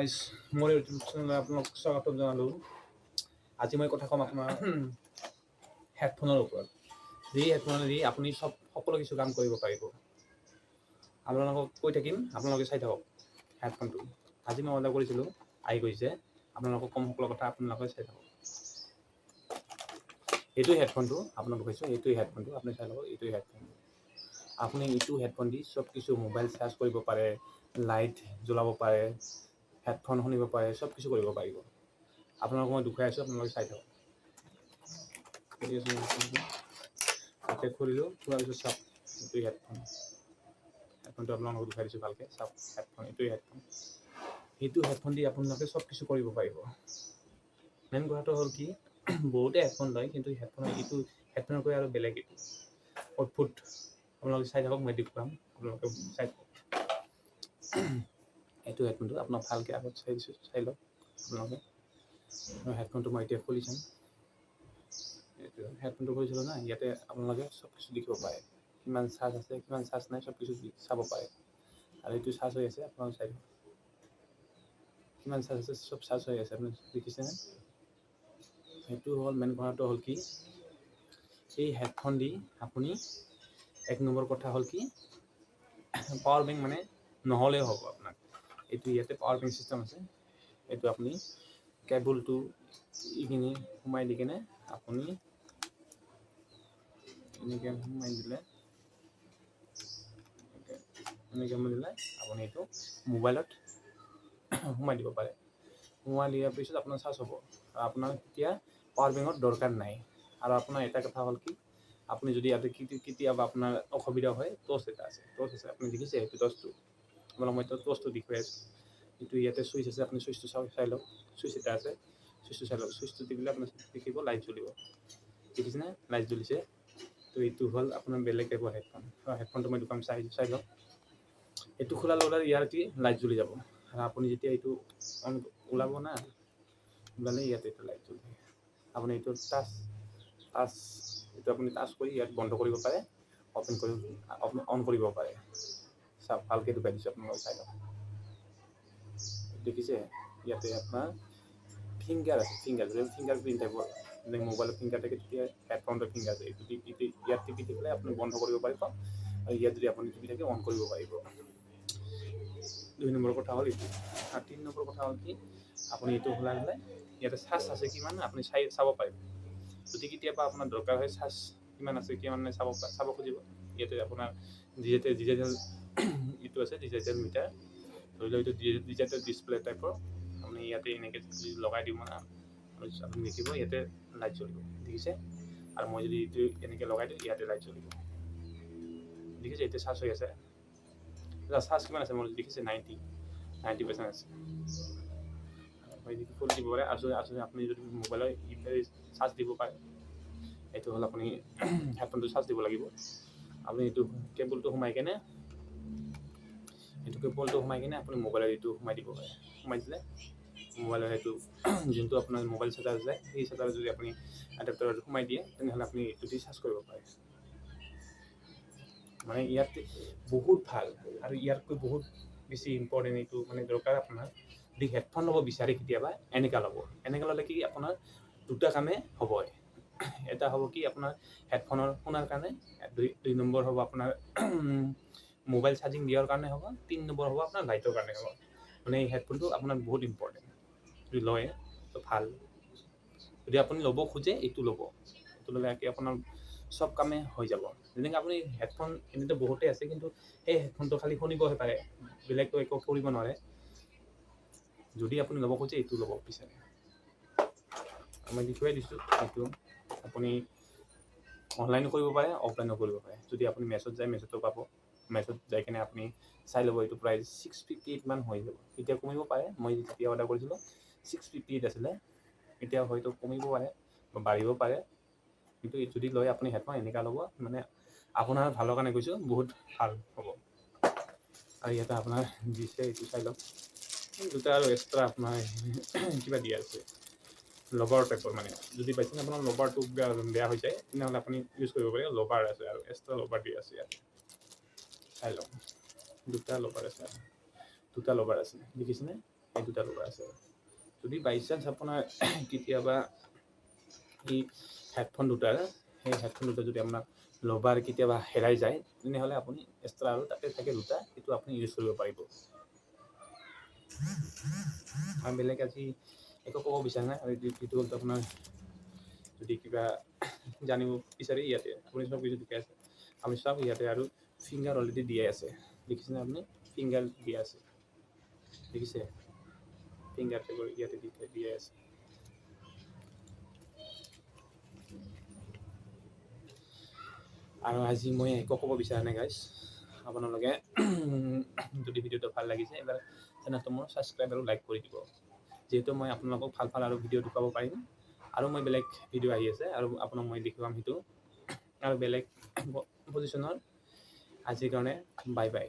Guys, মোৰ YouTube চেনেলত আপোনালোক স্বাগতম জনালোঁ। আজি মই কথা ক'ম আপোনাৰ হেডফোনৰ ওপৰত। যি হেডফোনেদি আপুনি সকলো কিছু কাম কৰিব পাৰিব। আপোনালোকক কৈ থাকিম, আপোনালোকে চাই থাকক হেডফোনটো। আজি মই অৰ্ডাৰ কৰিছিলোঁ, আহি গৈছে। আপোনালোকক কম সকলো কথা, আপোনালোকে চাই থাকক। এইটোৱে হেডফোনটো আপোনাক কৈছোঁ, এইটোৱে হেডফোনটো আপুনি চাই ল'ব। এইটোৱে হেডফোন। আপুনি এইটো হেডফোন দি চব কিছু মোবাইল চাৰ্জ কৰিব পাৰে, লাইট জ্বলাব পাৰে, হেডফোন শুনিব পাৰে, চব কিছু কৰিব পাৰিব। আপোনালোকক মই দেখুৱাই আছোঁ, আপোনালোকে চাই থাকক। তাতে খুলিলোঁ, খোলাৰ পিছত চাওক এইটোৱে হেডফোন। হেডফোনটো আপোনালোকক দেখুৱাই দিছোঁ ভালকৈ, চাওক হেডফোন, এইটোৱে হেডফোন। এইটো হেডফোন দি আপোনালোকে চব কিছু কৰিব পাৰিব। মেইন কথাটো হ'ল কি, বহুতে হেডফোন লয়, কিন্তু এইটো হেডফোনতকৈ আৰু বেলেগ এইটো অদ্ভুত। আপোনালোকে চাই থাকক, মই দেখুৱাম, আপোনালোকে চাই থাকক। এইটো হেডফোনটো আপোনাক ভালকৈ আগত চাই লওক আপোনালোকে। হেডফোনটো মই এতিয়া খুলি চাম। এইটো হেডফোনটো খুলিছিলোঁ না, ইয়াতে আপোনালোকে চব কিছু দেখিব পাৰে। কিমান চাৰ্জ আছে, কিমান চাৰ্জ নাই, চব কিছু চাব পাৰে। আৰু এইটো চাৰ্জ হৈ আছে, আপোনালোকে চাই থাকক। কিমান চাৰ্জ আছে, চব চাৰ্জ হৈ আছে, আপুনি দেখিছেনে? সেইটো হ'ল মেইন কথাটো হ'ল কি, এই হেডফোন দি আপুনি এক নম্বৰ কথা হ'ল কি, পাৱাৰ বেংক মানে নহ'লেও হ'ব আপোনাক। এইটো ইয়াতে পাৱাৰ বেংক চিষ্টেম আছে। এইটো আপুনি কেবুলটো এইখিনি সোমাই দি কিনে আপুনি এনেকৈ সোমাই দিলে আপুনি এইটো মোবাইলত সোমাই দিব পাৰে। সোমাই দিয়াৰ পিছত আপোনাৰ চাৰ্জ হ'ব। আৰু আপোনাৰ এতিয়া পাৱাৰ বেংকৰ দৰকাৰ নাই। আৰু আপোনাৰ এটা কথা হ'ল কি, আপুনি যদি ইয়াতে কেতিয়াবা আপোনাৰ অসুবিধা হয়, টৰ্চ এটা আছে, আপুনি দেখিছে সেইটো টৰ্চটো? আপোনাক মই টৰ্চটো দেখুৱাই আছোঁ। এইটো ইয়াতে চুইচ আছে, আপুনি চুইচটো চাই লওক। চুইচ এটা আছে, চুইচটো চাই লওক। চুইচটো দিলে আপোনাৰ দেখিব লাইট জ্বলিব। দেখিছেনে? লাইট জ্বলিছে। তো এইটো হ'ল আপোনাৰ বেলেগ টাইপৰ হেডফোন। হেডফোনটো মই দোকান চাই লওক। এইটো খোলাৰ লগে ইয়াৰ কি লাইট জ্বলি যাব। আৰু আপুনি যেতিয়া এইটো ওলাব না, ওলালে ইয়াতে এইটো লাইট জ্বলি থাকে। আপুনি এইটো এইটো আপুনি টাচ কৰি ইয়াত বন্ধ কৰিব পাৰে, অন কৰিব পাৰে। চাওক, ভালকৈ দেখুৱাই দিছোঁ, আপোনালোকে চাই লওক। দেখিছে? ইয়াতে আপোনাৰ ফিংগাৰ আছে, ফিংগাৰ প্ৰিণ্ট টাইপৰ। মোবাইলৰ ফিংগাৰ থাকে, তেতিয়া হেডফোনৰ ফিংগাৰ আছে। ইয়াত টিপি থাকিলে আপুনি বন্ধ কৰিব পাৰিব, আৰু ইয়াত যদি আপুনি টিপি থাকে অন কৰিব পাৰিব। 2 নম্বৰ কথা হ'ল এইটো। আৰু 3 নম্বৰ কথা হ'ল কি, আপুনি এইটো খোলালে ইয়াতে চাৰ্জ আছে কিমান আপুনি চাব পাৰিব। যদি কেতিয়াবা আপোনাৰ দৰকাৰ হয়, চাৰ্জ কিমান আছে কিমান নাই চাব খুজিব, ইয়াতে আপোনাৰ ডিজিটেল এইটো আছে, ডিজিটেল মিটাৰ। ধৰি লওক এইটো ডিজিটেল ডিছপ্লে টাইপৰ। আপুনি ইয়াতে এনেকৈ লগাই দিব না, আপুনি দেখিব ইয়াতে লাইট জ্বলিব। দেখিছে? আৰু মই যদি এইটো এনেকৈ লগাই দিওঁ, ইয়াতে লাইট জ্বলিব। দেখিছে? এতিয়া চাৰ্জ হৈ আছে। চাৰ্জ কিমান আছে মোৰ দেখিছে? 90% আছে। ফুল দিব পাৰে। আৰু আপুনি যদি মোবাইলৰ চাৰ্জ দিব পাৰে, এইটো হ'ল আপুনি হেডফোনটো চাৰ্জ দিব লাগিব। আপুনি এইটো কেবুলটো সোমাই কিনে আপুনি মোবাইলৰ এইটো সোমাই দিব পাৰে। সোমাই দিলে মোবাইলৰ সেইটো যোনটো আপোনাৰ মোবাইল চাৰ্জাৰ যায়, সেই চাৰ্জাৰ যদি আপুনি এডাপ্টাৰত সোমাই দিয়ে, তেনেহ'লে আপুনি এইটো দি চাৰ্জ কৰিব পাৰে। মানে ইয়াত বহুত ভাল, আৰু ইয়াতকৈ বহুত বেছি ইম্পৰ্টেণ্ট এইটো মানে দৰকাৰ আপোনাৰ। যদি হেডফোন ল'ব বিচাৰে কেতিয়াবা, এনেকুৱা ল'ব। এনেকুৱা ল'লে কি আপোনাৰ দুটা কামে হ'ব। এটা হ'ব কি আপোনাৰ হেডফোনৰ শুনাৰ কাৰণে, 2 নম্বৰ হ'ব আপোনাৰ মোবাইল চাৰ্জিং দিয়াৰ কাৰণে হ'ব, 3 নম্বৰ হ'ব আপোনাৰ লাইটৰ কাৰণে হ'ব। মানে এই হেডফোনটো আপোনাৰ বহুত ইম্পৰ্টেণ্ট। যদি লয় তো ভাল। যদি আপুনি ল'ব খোজে, এইটো ল'ব। এইটো ল'লে আপোনাৰ চব কামে হৈ যাব। যেনেকৈ আপুনি হেডফোন এনেতো বহুতেই আছে, কিন্তু সেই হেডফোনটো খালি শুনিবহে পাৰে, বেলেগটো একো কৰিব নোৱাৰে। যদি আপুনি ল'ব খোজে, এইটো ল'ব বিচাৰে। মই দেখুৱাই দিছোঁ। এইটো আপুনি অনলাইনো কৰিব পাৰে, অফলাইনো কৰিব পাৰে। যদি আপুনি মেছত যায়, মেছতো পাব। মেছত যাই কিনে আপুনি চাই ল'ব, এইটো প্ৰাইচ 658 মান হৈ যাব। এতিয়া কমিব পাৰে, মই যেতিয়া অৰ্ডাৰ কৰিছিলোঁ 658 আছিলে। এতিয়া হয়তো কমিব পাৰে বা বাঢ়িব পাৰে। কিন্তু যদি লয় আপুনি হেডফোন, এনেকুৱা ল'ব, মানে আপোনাৰ ভালৰ কাৰণে কৈছোঁ, বহুত ভাল হ'ব। আৰু ইয়াতে আপোনাৰ দিছে, এইটো চাই লওক। দুটা আৰু এক্সট্ৰা আপোনাৰ কিবা দিয়া আছে, লবাৰ টাইপৰ। মানে যদি বাইচাঞ্চ আপোনাৰ লবাৰটো বেয়া হৈ যায়, তেনেহ'লে আপুনি ইউজ কৰিব পাৰে। লবাৰ আছে আৰু এক্সট্ৰা লবাৰ দিয়া আছে ইয়াত। চাই লওক, দুটা লবাৰ আছে, দেখিছেনে? এই দুটা লগা আছে যদি বাই চান্স আপোনাৰ কেতিয়াবা এই হেডফোন দুটাৰ সেই হেডফোন দুটা যদি আপোনাৰ লবাৰ কেতিয়াবা হেৰাই যায় তেনেহ'লে আপুনি এক্সট্ৰা আৰু তাতে থাকে দুটা সেইটো আপুনি ইউজ কৰিব পাৰিব আৰু বেলেগ আজি একো ক'ব বিচৰা নাই আৰু এইটো হ'ল আপোনাৰ যদি কিবা জানিব বিচাৰে ইয়াতে আপুনি চব কিছু শিকাই আছে আমি চব ইয়াতে আৰু ফিংগাৰ অলৰেডি দিয়ে আছে দেখিছেনে আপুনি ফিংগাৰ দিয়া আছে দেখিছে ফিংগাৰ ইয়াতে দিয়ে আছে আৰু আজি মই একো ক'ব বিচৰা নাই গাইজ আপোনালোকে যদি ভিডিঅ'টো ভাল লাগিছে এবাৰ চেনেলটো মোৰ ছাবস্ক্ৰাইব আৰু লাইক কৰি দিব যিহেতু মই আপোনালোকক ভাল আৰু ভিডিঅ' দেখুৱাব পাৰিম আৰু মই বেলেগ ভিডিঅ' আহি আছে আৰু আপোনাক মই দেখুৱাম সেইটো আৰু বেলেগ পজিশ্যনৰ আজিৰ কাৰণে বাই বাই